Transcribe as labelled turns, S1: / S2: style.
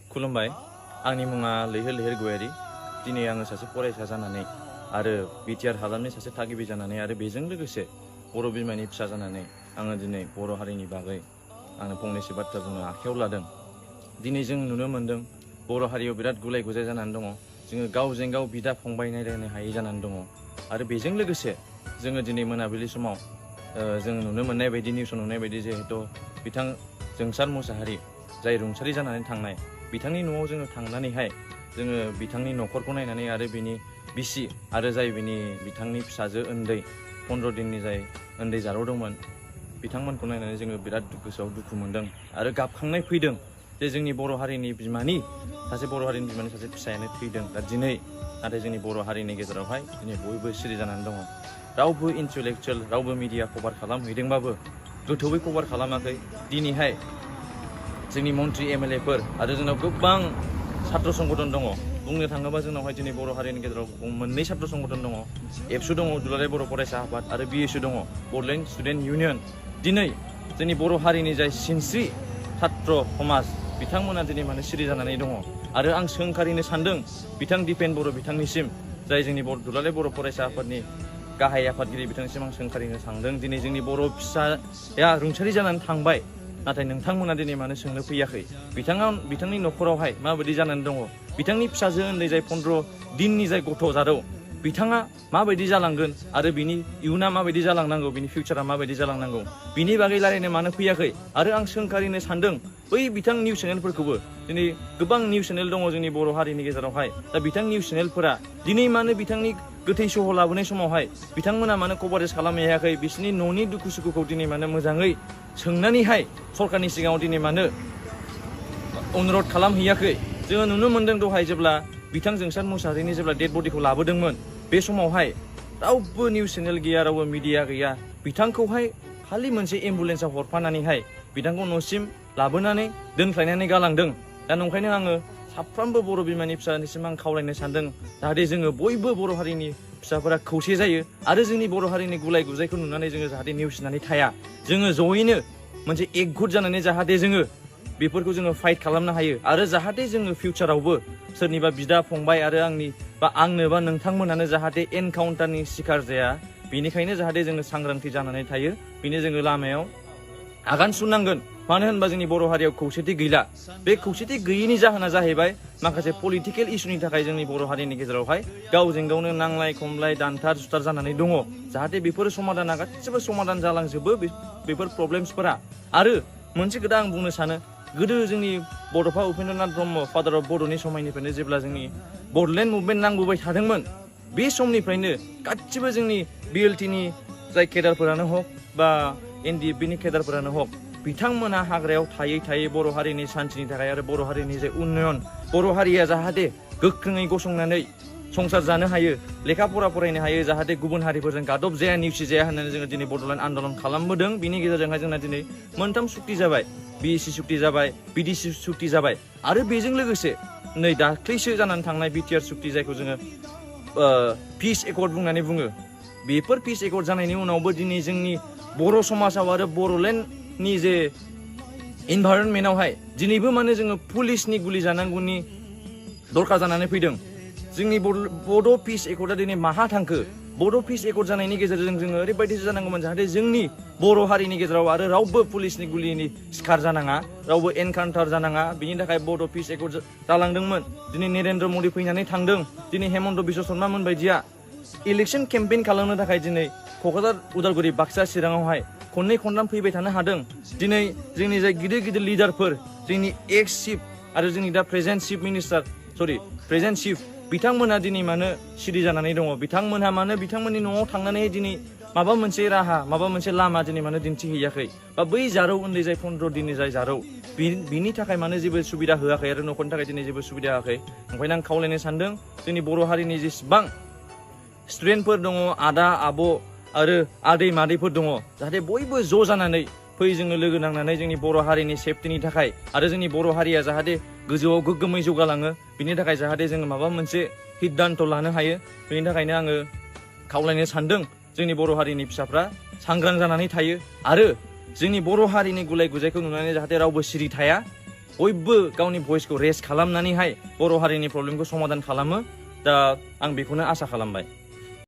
S1: खुलुमबाय आंनि मुङा लैहोर लैहोर गयारी दिनै आङो सासे फरायसा जानानै आरो बिटिआर हालामनि सासे थागिबि जानानै आरो बेजों लोगोसे बर' बिमानि फिसा जानानै आङो दिनै बर' हारिनि बागै आङो फंनैसो बाथ्रा बुंनो आखायाव लादों। दिनै जों नुनो मोन्दों बर' हारियाव बिराद गुलाय गुजाय जानानै दङ। जोङो गावजों गाव बिदा फंबाय नायलायनो हायै जानानै दङ आरो बेजों लोगोसे जोङो दिनै मोनाबिलि समाव जों नुनो मोननाय बायदि निउसाव नुनाय बायदि जिहेतु बिथां जोंसार मुसाहारि जाय रुंसारि जानानै थांनाय बिथांनि न'आव जोङो थांनानैहाय जोङो बिथांनि न'खरखौ नायनानै आरो बिनि बिसि आरो जाय बिथांनि फिसाजो उन्दै 15 दिननि जाय उन्दै जारौ दंमोन बिथांमोनखौ नायनानै जोङो बिराद गोसोआव दुखु मोनदों आरो गाबखांनाय फैदों जे जोंनि बर' हारिनि बिमानि सासे फिसायानो थैदों। दा दिनै नाथाय जोंनि बर' हारिनि गेजेरावहाय दिनै बयबो सिरि जानानै दङ। रावबो इन्टेलेक्चुयेल रावबो मिडिया कभार खालामहैदोंबाबो गोथौयै कभार खालामाखै। दिनैहाय जोंनि मन्त्रि एमएलएफोर आरो जोंनाव गोबां छात्र संगठन दङ। बुंनो थाङोबा जोंनावहाय दिनै बर' हारिनि गेजेराव मोननै छात्र संगठन दङ। एबसु दङ दुलाराय बर' फरायसा आफाद आरो बिएसु दङ बड'लेण्ड स्टुडेन्ट इउनियन। दिनै जोंनि बर' हारिनि जाय सिनस्रि छात्र समाज बिथांमोना दिनै माने सिरि जानानै दङ आरो आं सोंखारिनो सानदों बिथां दिपेन बर' बिथांनिसिम जाय जोंनि दुलाराय बर' फरायसा आफादनि गाहाय आफादगिरि बिथांनिसिम आं सोंखारिनो सानदों दिनै जोंनि बर' फिसाया रुंसारि जानानै थांबाय नाथाय नोंथांमोना दिनै मानो सोंनो फैयाखै? बिथांनि न'खरावहाय माबायदि जानानै दङ? बिथांनि फिसाजो उन्दै जाय 15 दिननि जाय गथ' जारौ बिथाङा माबायदि जालांगोन आरो बिनि इयुना माबायदि जालांनांगौ, बिनि फिउचारा माबायदि जालांनांगौ बिनि बागै रायलायनो मानो फैयाखै? आरो आं सोंखारिनो सानदों बै बिथां निउस चेनेलफोरखौबो दिनै गोबां निउस चेनेल दङ जोंनि बर' हारिनि गेजेरावहाय। दा बिथां निउस चेनेलफोरा दिनै मानो बिथांनि गोथै सह लाबोनाय समावहाय बिथांमोना मानो कभारेज खालामहैयाखै? बिसोरनि न'नि दुखु सुखुखौ दिनै मानो मोजाङै सोंनानैहाय सरकारनि सिगाङाव दिनै मानो अनुरद खालामहैयाखै? जोङो नुनो मोन्दों दहाय जेब्ला बिथां जोंसार मुसाहारिनि जेब्ला डेड बडिखौ लाबोदोंमोन बे समावहाय रावबो निउस चेनेल गैया, रावबो मिडिया गैया। बिथांखौहाय खालि मोनसे एम्बुलेन्सआव हरफानानैहाय बिथांखौ न'सिम लाबोनानै दोनख्लायनानै गालांदों। दा नंखायनो आङो साफ्रोमबो बर' बिमानि फिसानिसिम आं खावलायनो सानदों जाहाथे जोङो बयबो बर' हारिनि फिसाफोरा खौसे जायो आरो जोंनि बर' हारिनि गुलाय गुजायखौ नुनानै जोङो जाहाथे नेवसिनानै थाया। जोङो जयैनो मोनसे एकजुट जानानै जाहाथे जोङो बेफोरखौ जोङो फाइट खालामनो हायो आरो जाहाथे जोङो फिउचारावबो सोरनिबा बिदा फंबाय आरो आंनो बा नोंथांमोनानो जाहाथे एनकाउन्टारनि शिकार जाया बेनिखायनो जाहाथे जोङो सांग्रांथि जानानै थायो। बेनो जोङो लामायाव आगान सुरनांगोन। मानो होनबा जोंनि बर' हारियाव खौसेथि गैला। बे खौसेथि गैयैनि जाहोना जाहैबाय माखासे पलिटिकेल इस्युनि थाखाय जोंनि बर' हारिनि गेजेरावहाय गावजों गावनो नांलाय खमलाय दानथार सुथार जानानै दङ। जाहाथे बेफोर समाधाना गासिबो समाधान जालांजोबो बेफोर प्रब्लेम्सफोरा। आरो मोनसे खोथा आं बुंनो सानो गोदो जोंनि बड'फा उपेन्द्रनाथ ब्रह्म फादार अफ बड'नि समायनिफ्रायनो जेब्ला जोंनि बड'लेण्ड मुभमेन्ट नांबोबाय थादोंमोन बे समनिफ्रायनो गासिबो जोंनि बिएलटिनि जाय केडारफोरानो हक बा एनडिएफबिनि केडारफोरानो हक बिथांमोना हाग्रायाव थायै थायै बर' हारिनि सान्थिनि थाखाय आरो बर' हारिनि जे उन्नयन बर' हारिया जाहाथे गोख्रोङै गसंनानै संसार जानो हायो, लेखा फरा फरायनो हायो, जाहाथे गुबुन हारिफोरजों गादब जाया नेवसि जाया होननानै जोङो दिनै बड'लेण्ड आन्दलन खालामबोदों। बिनि गेजेरजोंहाय जोंना दिनै मोनथाम सुक्ति जाबाय, बिएसि सुक्ति जाबाय, बिडिसि सुक्ति जाबाय आरो बेजों लोगोसे नै दाख्लैसो जानानै थांनाय बिटिआर सुक्ति जायखौ जोङो पिस एकर्ड बुंनानै बुङो। बेफोर पिस एकर्ड जानायनि उनावबो दिनै जोंनि बर' समाजाव आरो बड'लेण्डनि जे इनभाइरनमेन्टआवहाय दिनैबो माने जोङो पुलिसनि गुलि जानांगौनि दरकार जानानै फैदों। जोंनि बड' पिस एकर्डआ दिनै माहा थांखो? बड' पिस एकर्ड जानायनि गेजेरजों जोङो ओरैबायदिसो जानांगौमोन जाहाथे जोंनि बर' हारिनि गेजेराव आरो रावबो पुलिसनि गुलिनि शिकार जानाङा, रावबो एनकाउन्टार जानाङा। बिनि थाखाय बड' पिस एकर्ड जालांदोंमोन। दिनै नरेन्द्र मदि फैनानै थांदों। दिनै हेमन्त बिश्व शर्मा मोन बायदिया इलेक्सन केम्पेइन खालामनो थाखाय दिनै क'क्राझार, उदालगुरि, बाक्सा, चिराङावहाय खननै खनथाम फैबाय थानो हादों। दिनै जोंनि जाय गिदिर गिदिर लिडारफोर जोंनि एक्स चिफ आरो जोंनि दा प्रेजेन्ट चिफ बिथांमोनहा दिनै मानो सिरि जानानै दङ? बिथांमोनहा मानो बिथांमोननि न'आव थांनानै दिनै माबा मोनसे राहा, माबा मोनसे लामा दिनै मानो दिन्थिहैयाखै? बा बै जारौ उन्दै जाय 15 दिननि जाय जारौ बिनि थाखाय मानो जेबो सुबिदा होआखै आरो न'खरनि थाखाय दिनै जेबो सुबिदा होआखै? ओंखायनो आं खावलायनो सानदों जोंनि बर' हारिनि जेसेबां स्टुडेन्टफोर दङ, आदा आब' आरो आदै मादैफोर दङ जाहाथे बयबो ज' जानानै फै जोङो लोगो नांनानै जोंनि बर' हारिनि सेफटिनि थाखाय आरो जोंनि बर' हारिया जाहाथे गोजौआव गोग्गोमै जौगालाङो बिनि थाखाय जाहाथे जोङो माबा मोनसे सिद्धान्त लानो हायो। बेनि थाखायनो आङो खावलायनो सानदों जोंनि बर' हारिनि फिसाफ्रा सांग्रां जानानै थायो आरो जोंनि बर' हारिनि गुलाय गुजायखौ नुनानै जाहाथे रावबो सिरि थाया। बयबो गावनि भइसखौ रेज खालामनानैहाय बर' हारिनि प्रब्लेमखौ समाधान खालामो दा आं बेखौनो आसा खालामबाय